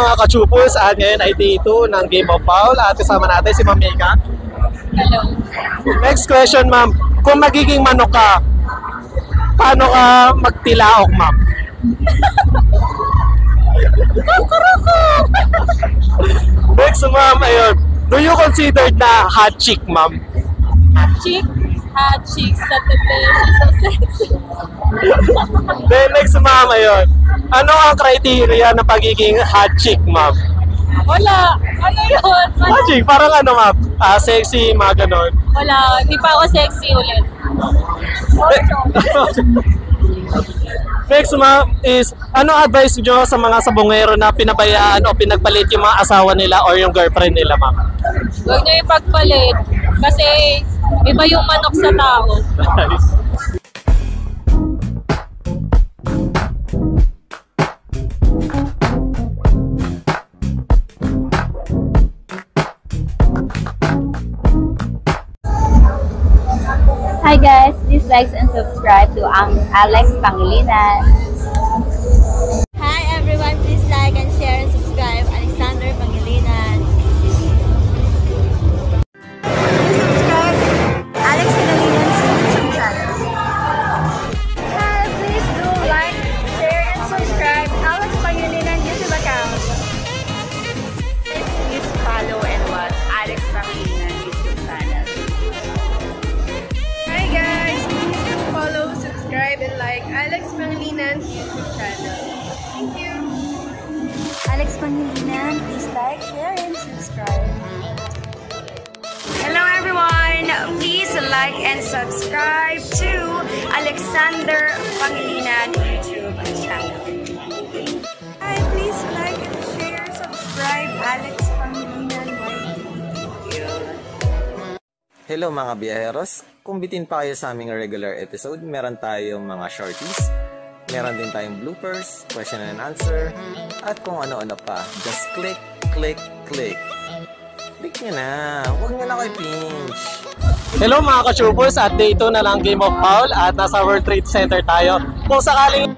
mga kachupos, at ngayon ay day 2 ng Game of Foul at kasama natin si Ma'am Mika. Hello. Next question, ma'am. Kung magiging manok ka, paano ka magtilaok, ma'am? Next, ma'am, ayun. Do you consider na hot chick, ma'am? Chick? Hot chick sa tete. She's so sexy. Then next, ma'am, ayun. Ano ang criteria ng pagiging hot chick, ma'am? Wala. Ano yun? Hot chick, parang ano, ma'am? Sexy, mga ganon. Wala. Hindi pa ako sexy ulit. Next, ma'am, is ano advice nyo sa mga sabongero na pinabayaan o pinagpalit yung mga asawa nila or yung girlfriend nila, ma'am? Huwag nyo ipagpalit. Kasi iba yung manok sa tao. Hi guys, please like and subscribe to Alex Pangilinan. Hi everyone, please like and share and subscribe Alexander Pangilinan. Subscribe Alex Pangilinan's YouTube channel. Hi, please do like, share and subscribe Alex Pangilinan YouTube account. Please follow and watch Alex Pangilinan YouTube channel. Hi guys! Please follow, subscribe, and like Alex Pangilinan's YouTube channel. Thank you! Alex Pangilinan, please like, share and subscribe. Hello everyone! Please like and subscribe to Alexander Pangilinan YouTube channel. Hi, please like and share, subscribe Alex Pangilinan YT. Hello mga biyaheros, kung bitin pa kayo sa aming regular episode, meron tayong mga shorties, meron din tayong bloopers, question and answer, at kung ano-ano pa. Just click, click, click. Click nyo na, huwag nyo na kayo pinch. Hello mga kachupos, at day 2 na lang Game of Foul at nasa World Trade Center tayo. Kung sakaling